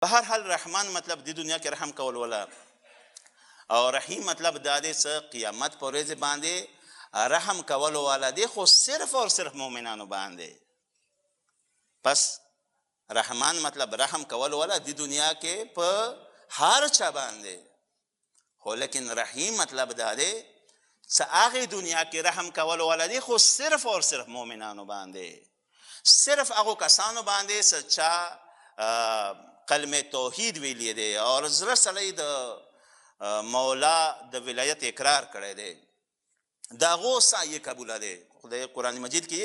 بهر حال رحمان مطلب دی دنیا کې رحم کول ولا او رحیم مطلب دا دی چې قیامت پر ورځ باندې رحم کول والا دی خو صرف اور صرف مؤمنانو باندې. پس رحمان مطلب رحم کول والا دی دنیا کې په هر چا باندې، خو لیکن رحیم مطلب دا دی چې هغه دنیا کې رحم کول والا دی خو صرف اور صرف مؤمنانو باندې، صرف هغه کسانو باندې چې چا کلمه توحید ویلې دی او زړه سړی د مولا د ولایت اقرار کړی دی، د هغو سعی قبوله دی. خدای قرآن مجید کې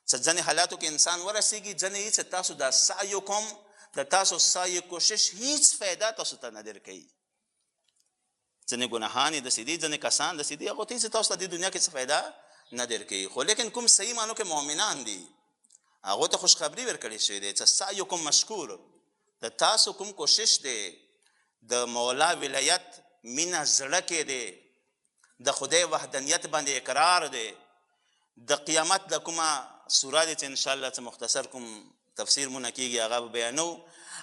چې ځینې حالاتو کې انسان ورسیږي، ځینې یې چې تاسو دا سعی کوم د تاسو سعی کوشش هیڅ فایده تاسو ته نه درکوي. ځینې ګناهان یې داسې دي، ځینې کسان داسې دي هغو ته چې تاسو ته دې دنیا کې څه فایده نه درکوي، خو لیکن کوم صحیح معنو کې مؤمنان دي هغو ته خوشخبري ورکړې شوې دی چې سعی کوم مشکور، د تاسو کوم کوشش دی د مولا ولایت مینه زړه کې دی، د خدای وحدانیت باندې اقرار دی، د قیامت د کومه سوره دی چې انشاءالله څه مختصر کوم تفسیر مونه کېږي هغه به بیانو،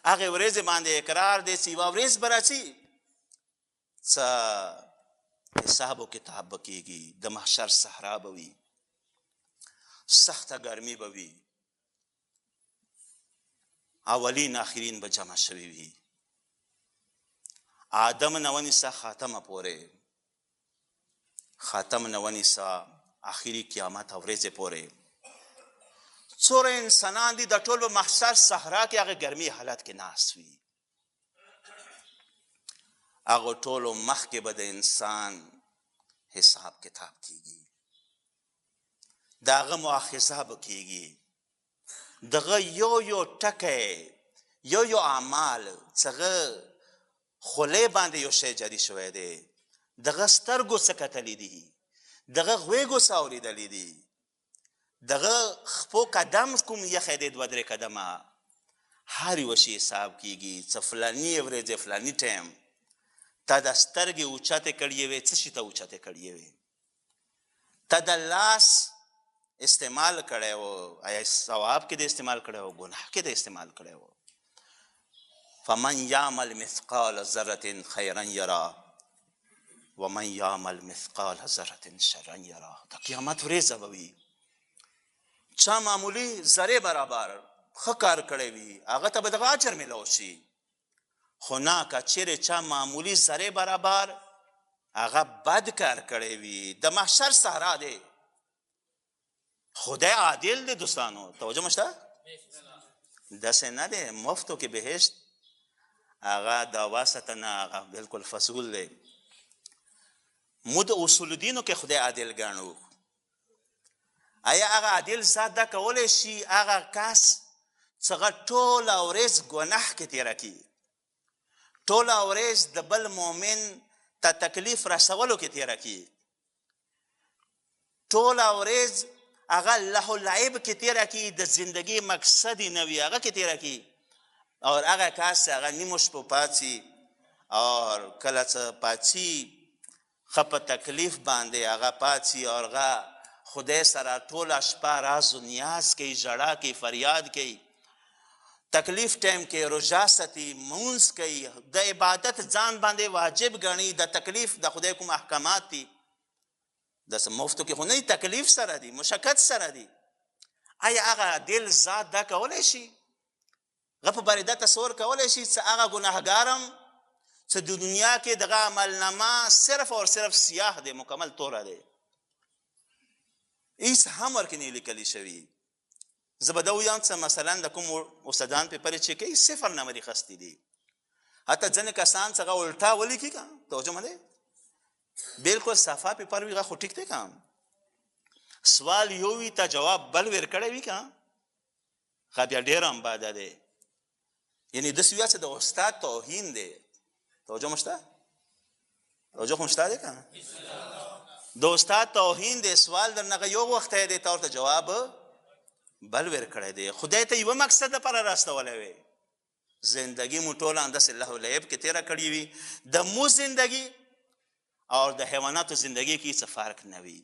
هغې ورځې باندې اقرار دی چې یوه ورځ به راځي څه حساب و کتاب به کېږي، د محشر صحرا به وي، سخته ګرمي به وي، اولین آخرین به جمع شوي وي، آدم نه ونیسه خاتمه پورې، خاتم نه ونیسه آخري قیامت او ورځې پورې. څومره انسانان دي د ټول به محشر صحرا کې هغه ګرمي حالت کې ناست وي، هغو ټولو مخکې به د انسان حساب کتاب کېږي، د هغه مؤاخذه به کېږي، دغه یو یو ټکی یو یو اعمال چې هغه خولې باندې یو شی جاری شوی دی، دغه سترګو څه کتلی دي، دغه غوږو څه اورېدلی دي، دغه خپو قدم کوم یخی دی دوه درې قدمه، هر یوه شي حساب کېږي چې فلاني ورځې فلاني ټایم تا د سترګې اوچتې کړې وې، څه شي ته اوچتې کړې وې، تا د لاس استعمال کړی و، آیا ثواب کې د استعمال کړی و ګناه کې د استعمال کړی و. فمن یعمل مثقال ذرة خیرا یرا ومن یعمل مثقال ذرة شرا یرا. د قیامت ورځ به وي چا معمولي ذرې برابر ښه کار کړی وي هغه ته به دغه اجر میلاو شي، خو نه که چیرې چا معمولي ذرې برابر هغه بد کار کړی وي، د محشر صحرا دی. خدای عادل دی دوستانو، توجه مو شته؟ داسې نه دی مفتو کې بهشت هغه د واسطه نه، هغه بلکل فضول دی. مو د اصول دینو کې خدای عادل ګڼو. آیا هغه عادل ذات دا کولی شي هغه کس چې هغه ټوله ورځ ګناه کې تېره کړي، ټوله ورځ د بل مؤمن ته تکلیف رسولو کې تېره کړي، ټوله ورځ هغه له لعب کې تېره کړي، د زندګۍ مقصد یې نه وي هغه کې تېره کړي، اور هغه کس هغه نیمو شپو پاڅي اور کله څه پاڅي ښه په تکلیف باندې هغه پاڅي اور هغه خدای سره ټوله شپه راز و نیاز کوي، ژړا کوي، فریاد کوي، تکلیف ټایم کې روژه ساتي، مونځ کوي، د عبادت ځان باندې واجب ګڼي، د تکلیف د خدای کوم احکامات دي داسې مفتو کې خو نه دي، تکلیف سره دي، مشقت سره دي. آیا هغه دل ذات دا کولی شي هغه په بارې دا تصور کولی شي چې هغه ګناهګارم چې د دنیا کې دغه عملنامه صرف اور صرف سیاه دی، مکمل توره دی، هیڅ هم ورکې نه لیکلی شوي. زه به دا ویم چې مثلا د کوم استادان پیپرې چې کوي صفر نمرې اخیستې دي، حتی ځینې کسان چې هغه الټا ولیکي که توجه مه دی بلکل صفا پیپر وي هغه خو ټیک دی که سوال یو وي ته جواب بل ورکړی وي که ښه بیا ډېر هم باده دی. یعنې داسې ویه چې د استاد توهین دی. توجه مو شته؟ توجه خو شته دی که د استاد توهین دی، سوال درنه یو وختی دی تا ورته جواب بل ورکړی دی. خدای ته یوه مقصد دپاره راستولی وی، زندگی مو ټوله همداسې لهو لعب کې تېره کړې وي، د مو زندگی اور د حیواناتو زندگی کې څه فرق نه وي.